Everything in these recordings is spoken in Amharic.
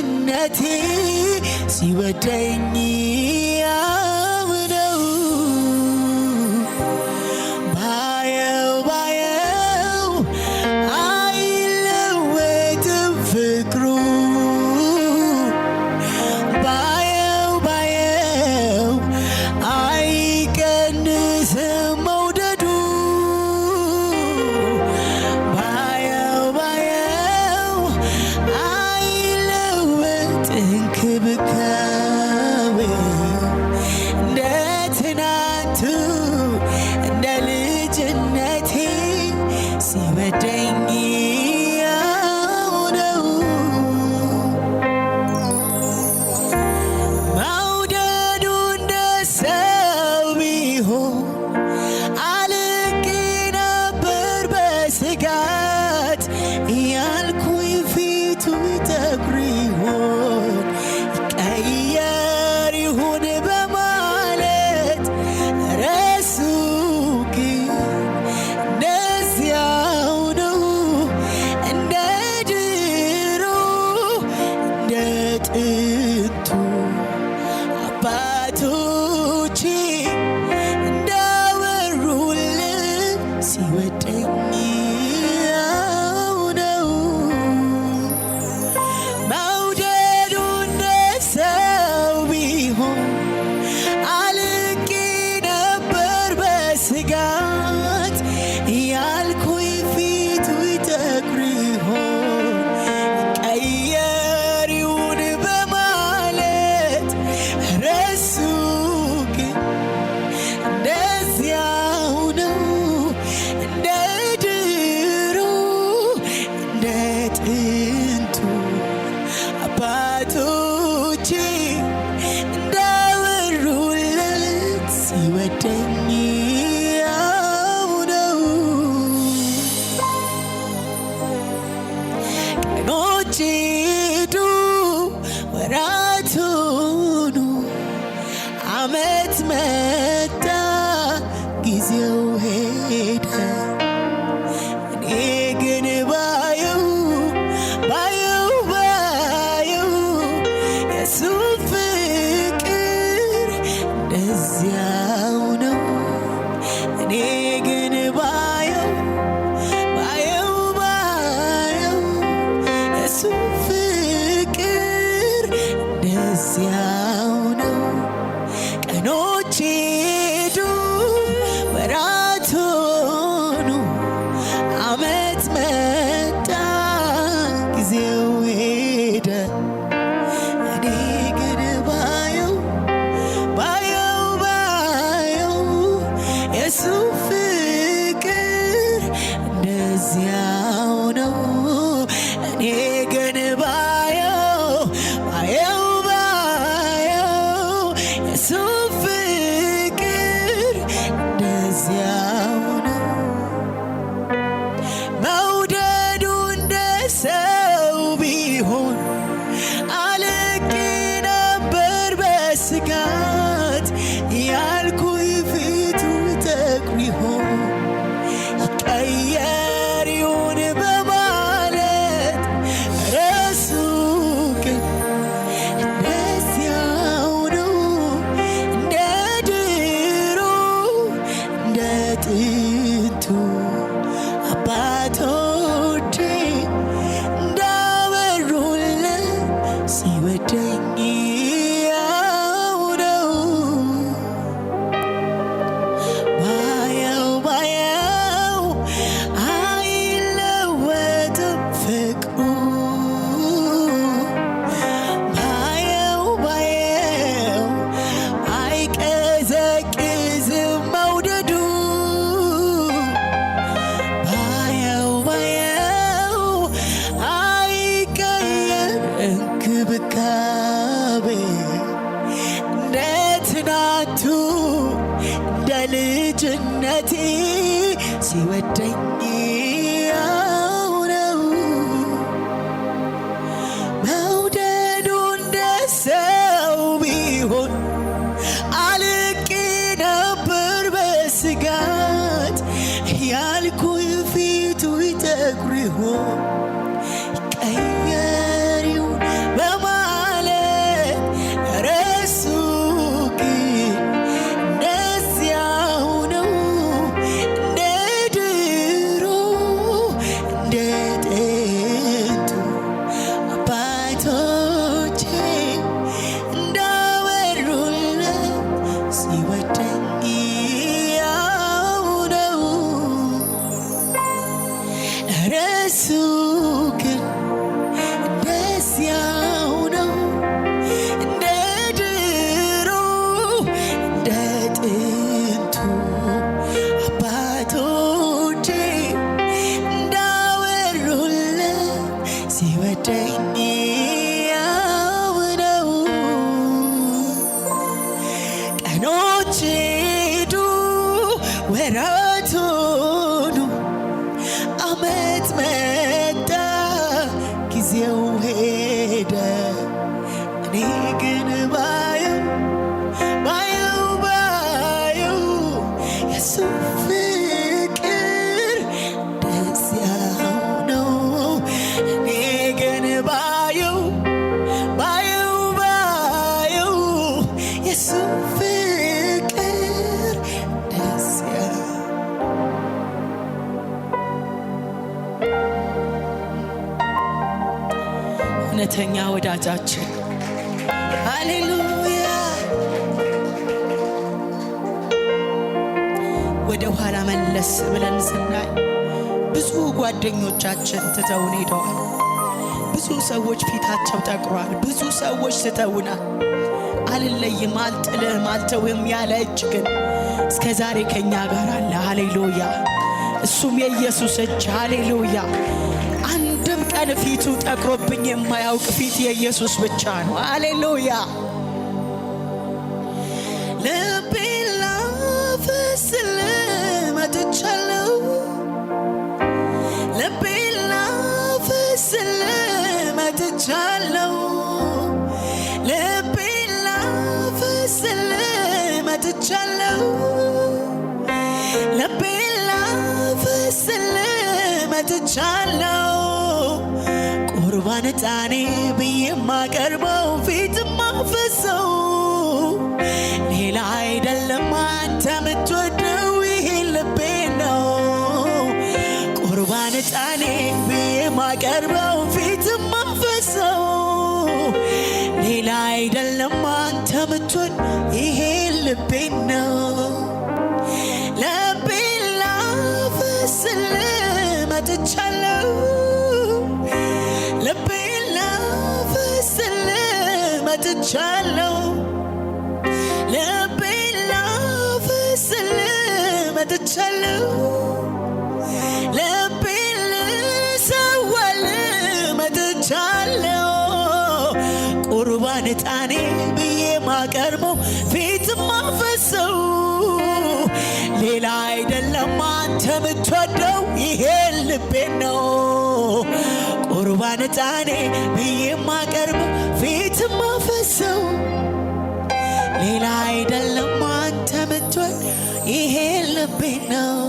ልጅነቴ ሲወደኝ ያምነው ባየው ባየው አይለወጥም ፍቅሩ ባየው ባየው አይቀንስም መውደዱ ባየው ባየው አይለወጥ እንክብካቤው እንደ ትናንቱ እንደ ልጅነቴ ሲወደኝ ያው ነው መውደዱ እንደ ሰው ቢሆን አልቄ ነበር በስጋት እያልኩኝ ፊቱ ይጠቁር ይሆን ይቀየር ይሁን በማለት ረሱ ግን እንደዚያው ነው እንደ ድሮ እንደ ጥንቱ አባቶቼ እንዳወሩልን ሲወደኝ ያው ነው መውደዱ እንደ ሰው ቢሆን አልቄ ነበር በስጋት እያልኩኝ ፊቱ ይጠቁር ይሆን ይቀየር ይሁን በማለት ረሱ ግን እንደዚያው ነው እንደ ድሮ እንደ ጥንቱ አባቶቼ እንዳወሩለት ሲወደኝ ያው ነው ቀኖች ሄዱ ወራት ሆኑ ዓመት መጣ ጊዜው ሄደ እኔ ግን ባየው ባየው ባየው የሱ ፍቅር እንደዚያው ነው እኔ ግን ባየው ባየው ባየው የሱ ፍቅር እንደዚያው ነው ቀኖች ሄዱ ወራት ሆኑ ዓመት መጣ ጊዜው ሄደ እኔ ግን ባየው ባየው ባየው የሱ ፍቅር እንደዚያው ነው እኔ ግን ባየው ባየው ባየው የሱ ፍቅር እንደዚያው ነው መውደዱ እንደ ሰው ቢሆን አልቄ ነበር በስጋት ያልኩኝ ፊቱ ይጠቁር ይሆን ይቀየር ይሁን በማለት ረሱ ግን እንደዚያው ነው እንደ ድሮ እንደ ጥንቱ አባቶቼ እንዳወሩልን ሲወደኝ ያው ነው ባየው ባየው አይለወጥም ፍቅሩ ባየው ባየው አይቀዘቅዝም መውደዱ ባየው ባየው አይቀየር እንክብካቤ እንደ ትናንቱ እንደ ልጅነቴ ሲወደኝ ያው ነው መውደዱ እንደ ሰው ቢሆን አልቄ ነበር በስጋት ያልኩኝ ፊቱ ይጠቁር ይሆን ይቀየር ይሁን በማ ግን ባየው የሱ ፍቅር ደስያው ነው። እኔ ግን ባየው የሱ ፍቅር ደስያው እውነተኛ ወዳጃችን ሃሌሉያ። ወደ ኋላ መለስ ብለን ስናይ ብዙ ጓደኞቻችን ትተውን ሄደዋል። ብዙ ሰዎች ፊታቸው ጠቁሯል። ብዙ ሰዎች ስተውናል። አልለይም፣ አልጥልህም፣ አልተውህም ያለ እጅ ግን እስከ ዛሬ ከኛ ጋር አለ። ሃሌሉያ። እሱም የኢየሱስ እጅ ሃሌሉያ። አንድም ቀን ፊቱ ጠቁሮብኝ የማያውቅ ፊት የኢየሱስ ብቻ ነው። ሃሌሉያ። ልቤን ላፈስልህ መጥቻለሁ፣ ልቤን ላፈስልህ መጥቻለሁ፣ ልቤን ላፈስልህ መጥቻለሁ፣ ልቤን ላፈስልህ መጥቻለሁ። ቁርባን ዕጣኔ ብዬ ማቀርበው ፊት ማፈሰው ሌላ አይደለም አንተ ምትወደው ይሄ ልቤ ነው። ቁርባን ዕጣኔ ብዬ ማቀርበው ፊት ማፈሰው ሌላ አይደለም አንተ ምትወድ ይሄ ልቤ ነው። ልቤን ላፈስልህ መጥቻለሁ፣ ልቤን ላፈስልህ መጥቻለሁ፣ ልቤን ላፈስልህ መጥቻለሁ፣ ልቤን ልሰዋልህ መጥቻለሁ። ቁርባን ዕጣኔ ብዬ ማቀርበው ፊት ማፈሰው ሌላ አይደለም አንተ ምትወደው ይሄ ልቤ ነው። ቁርባን ዕጣኔ ብዬ ማቀርበው ፊት ማፈሰው ሌላ አይደለም አንተ ምትወድ ይሄ ልቤ ነው።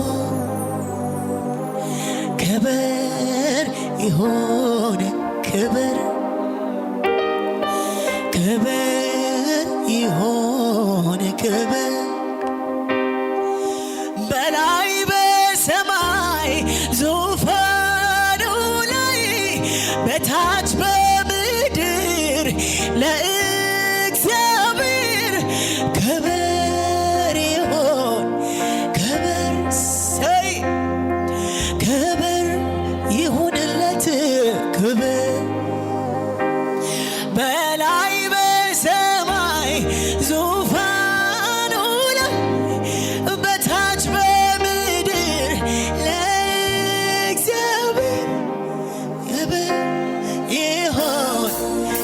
ክብር ይሁን ክብር፣ ክብር ይሁን ክብር በላይ በሰማይ ዙፋኑ ላይ በታች በምድር ለእግዚአብሔር ክብር ይሁን ክብር፣ ሰይ ክብር ይሁንለት ክብር በላይ በሰማይ ዙፋኑ ላይ በታች በምድር ለእግዚአብሔር ክብር ይሁን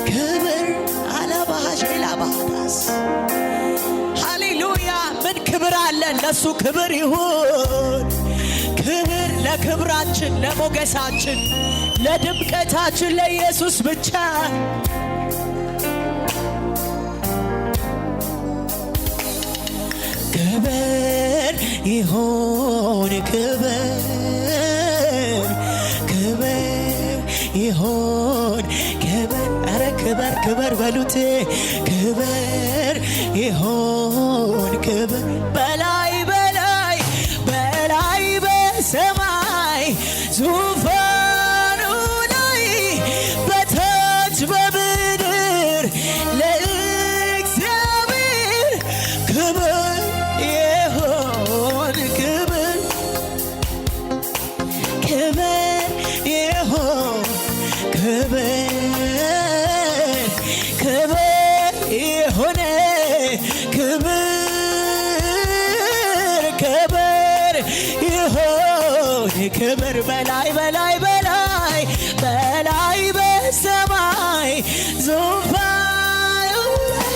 ክብር። አላባሽ ላባታስ ሃሌሉያ። ምን ክብር አለን? ለሱ ክብር ይሁን ክብር። ለክብራችን፣ ለሞገሳችን፣ ለድምቀታችን ለኢየሱስ ብቻ። ክብር ይሁን ክብር፣ ክብር ይሁን ክብር። ኧረ ክብር ክብር በሉት። ክብር ይሁን ክብር በላይ በላይ በላይ በሰማይ ዙፋኑ ላይ በታች በምድር ለእግዚአብሔር ክብር ይሁን ክብር፣ ክብር ይሁን ክብር፣ ክብር ይሁን ክብር፣ ክብር ይሁን ክብር በላይ በላይ በላይ በላይ በሰማይ ዙፋኑ ላይ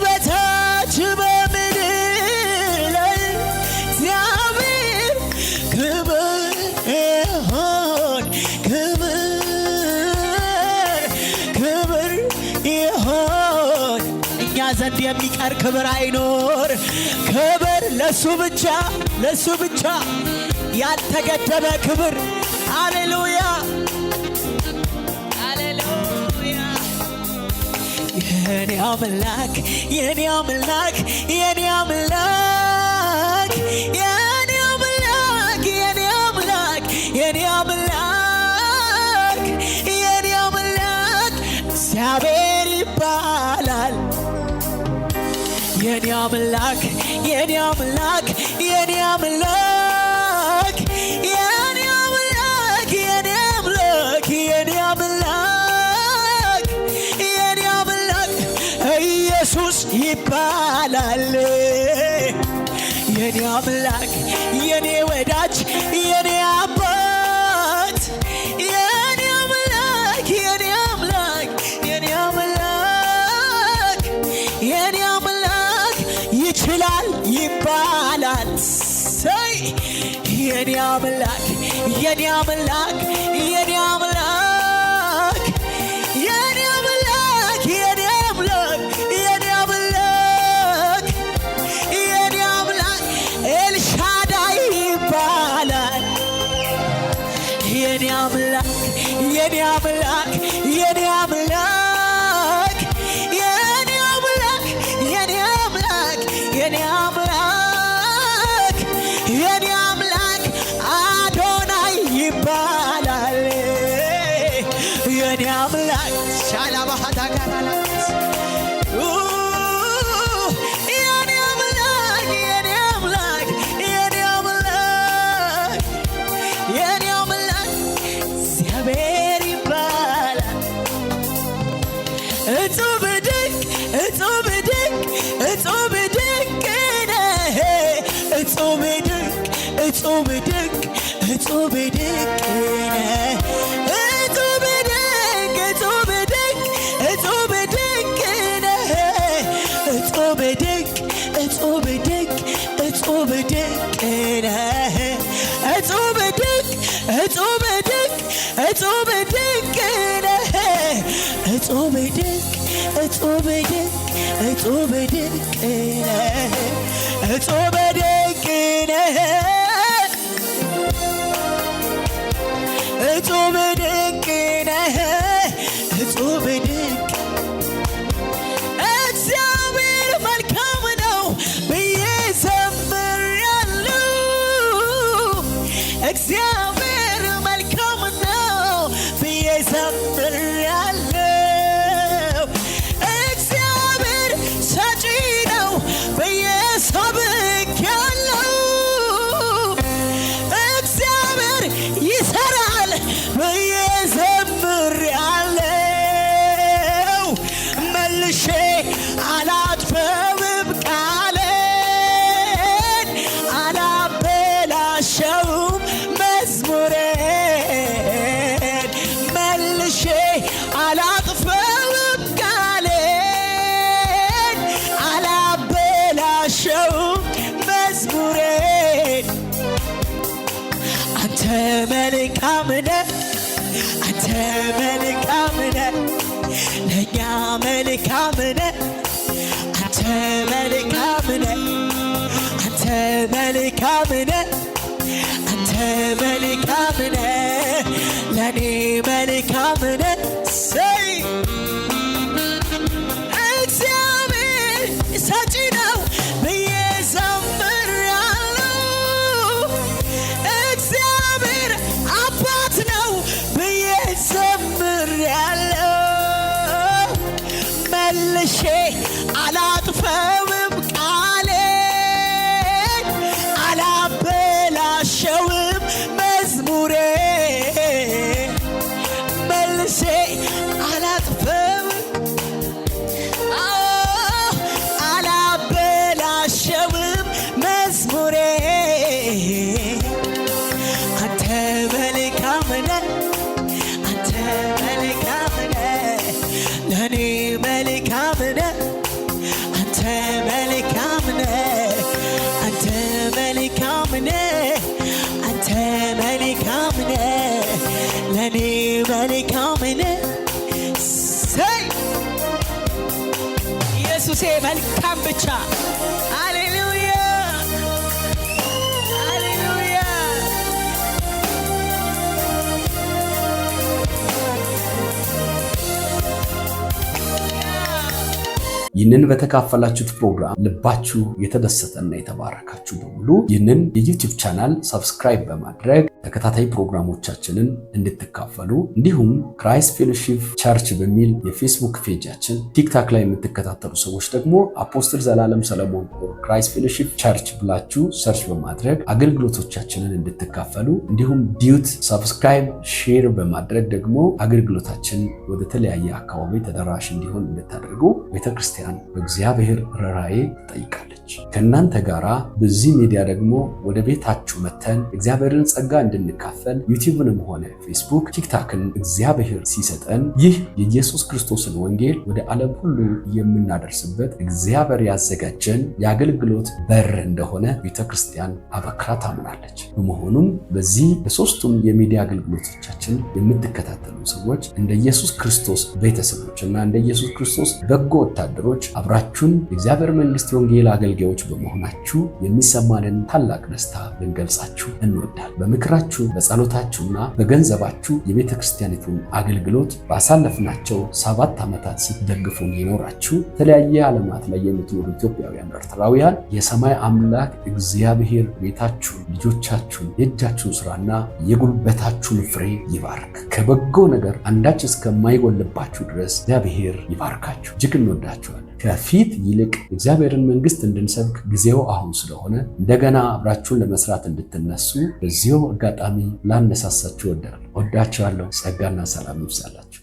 በታች በምድር ለእግዚአብሔር ክብር ይሁን ክብር፣ ክብር ይሁን በእኛ ዘንድ የሚቀር ክብር አይኖር። ክብር ለሱ ብቻ፣ ለሱ ብቻ ያልተገደበ ክብር። ሃሌሉያ ሃሌሉያ። የኔ አምላክ የኔ አምላክ የኔ አምላክ የኔ አምላክ የኔ አምላክ የኔ አምላክ የኔ አምላክ እግዚአብሔር ይባላል። የኔ አምላክ የኔ አምላክ የኔ አምላክ የኔ አምላክ የኔ አምላክ የኔ አምላክ የኔ አምላክ ኢየሱስ ይባላል። የኔ አምላክ የኔ ወዳጅ የኔ አባት የኔ አምላክ የኔ አምላክ የኔ አምላክ የኔ አምላክ ይችላል ይባላል። የኔ አምላክ የኔ አምላክ የኔ አምላክ የኔ አምላክ የኔ አምላክ የኔ አምላክ የኔ አምላክ ኤልሻዳይ ይባላል። የኔ አምላክ የኔ አምላክ የኔ አምላክ የኔ አምላክ የኔ አምላክ የኔ አምላክ የኔ አምላክ አዶናይ ይባላል። የኔ አምላክ ሻላባሃዳ ጋራላት የኔ አምላክ የኔ አምላክ የኔ አምላክ የኔ አምላክ እግዚአብሔር ይባላል። እጹብ ድንቅ እጹብ ድንቅ እጹብ ድንቅ ነህ። እጹብ ድንቅ እጹብ ድንቅ እጹብ ድንቅ ነህ። እጹብ ድንቅ እጹብ ድንቅ እጹብ ድንቅ ነህ። እጹብ ድንቅ እጹብ ድንቅ እጹብ ድንቅ ነህ። እጹብ ድንቅ እጹብ ድንቅ እጹብ ድንቅ ነህ። እጹብ ድንቅ እጹብ ድንቅ እጹብ ድንቅ ነህ። እጹብ ድንቅ ነህ። እጹብ ድንቅ ነህ። እጹብ ድንቅ እግዚአብሔር መልካም ነው ብዬ ዘምራለሁ። እግዚአብሔር መልካም ነው ብዬ ዘምራለሁ። እግዚአብሔር ሰጪ ነው ብዬ ሰብኬያለሁ። እግዚአብሔር ይሰራል ብዬ ዘምሬያለሁ። መልሼ አላጥፈውም ቃሌን አላበላሸውም መዝሙሬን። መልሼ አላጥፈውም ቃሌን አላበላሸውም መዝሙሬን። አንተ መልካም ነህ አንተ መልካም ነህ ለእኛ መልካም ነህ። አንተ መልካም ነህ አንተ መልካም ነህ አንተ መልካም ነህ ለእኔ መልካም ነህ። ሰይ እግዚአብሔር ሰጪ ነው ብዬ ዘምራለሁ። እግዚአብሔር አባት ነው ብዬ ዘምራለሁ። መልሼ አላጥፈውም ቃሌን አላበላሸውም መዝሙሬን። መልሼ አላጥፈውም አላበላሸውም መዝሙሬን። አንተ መልካም ነህ አንተ መልካም ነህ ለእኔ መልካም ነህ። አንተ መልካም ነህ አንተ መልካም ነህ አንተ መልካም ነህ ለእኔ መልካም ነህ። ሰይ ኢየሱሴ መልካም ብቻ። ሃሌሉያ ሃሌሉያ። ይህንን በተካፈላችሁት ፕሮግራም ልባችሁ የተደሰተና የተባረካችሁ በሙሉ ይህንን የዩቲዩብ ቻናል ሰብስክራይብ በማድረግ ተከታታይ ፕሮግራሞቻችንን እንድትካፈሉ እንዲሁም ክራይስት ፌሎሺፕ ቸርች በሚል የፌስቡክ ፔጃችን ቲክታክ ላይ የምትከታተሉ ሰዎች ደግሞ አፖስትል ዘላለም ሰለሞን ክራይስት ፌሎሺፕ ቸርች ብላችሁ ሰርች በማድረግ አገልግሎቶቻችንን እንድትካፈሉ እንዲሁም ዲዩት ሰብስክራይብ ሼር በማድረግ ደግሞ አገልግሎታችን ወደ ተለያየ አካባቢ ተደራሽ እንዲሆን እንድታደርጉ ቤተክርስቲያን በእግዚአብሔር ርኅራኄ ትጠይቃለች። ከእናንተ ጋራ በዚህ ሚዲያ ደግሞ ወደ ቤታችሁ መተን እግዚአብሔርን ጸጋ እንድንካፈል ዩቲዩብንም ሆነ ፌስቡክ ቲክታክን እግዚአብሔር ሲሰጠን ይህ የኢየሱስ ክርስቶስን ወንጌል ወደ ዓለም ሁሉ የምናደርስበት እግዚአብሔር ያዘጋጀን የአገልግሎት በር እንደሆነ ቤተክርስቲያን አበክራ ታምናለች። በመሆኑም በዚህ በሶስቱም የሚዲያ አገልግሎቶቻችን የምትከታተሉ ሰዎች እንደ ኢየሱስ ክርስቶስ ቤተሰቦች እና እንደ ኢየሱስ ክርስቶስ በጎ ወታደሮች አብራችሁን የእግዚአብሔር መንግስት የወንጌል አገልጋዮች በመሆናችሁ የሚሰማንን ታላቅ ደስታ ልንገልጻችሁ እንወዳለን። በምክራችሁ በጸሎታችሁና በገንዘባችሁ የቤተ ክርስቲያኒቱን አገልግሎት ባሳለፍናቸው 7 ዓመታት ስትደግፉን ይኖራችሁ የተለያየ ዓለማት ላይ የምትኖሩ ኢትዮጵያውያን፣ ኤርትራውያን የሰማይ አምላክ እግዚአብሔር ቤታችሁን፣ ልጆቻችሁን፣ የእጃችሁን ስራና የጉልበታችሁን ፍሬ ይባርክ። ከበጎ ነገር አንዳች እስከማይጎልባችሁ ድረስ እግዚአብሔር ይባርካችሁ። እጅግ እንወዳችኋለን። ከፊት ይልቅ እግዚአብሔርን መንግስት እንድንሰብክ ጊዜው አሁን ስለሆነ እንደገና አብራችሁን ለመስራት እንድትነሱ በዚሁ አጋጣሚ ላነሳሳችሁ ወዳችኋለሁ። ጸጋና ሰላም ይብዛላችሁ።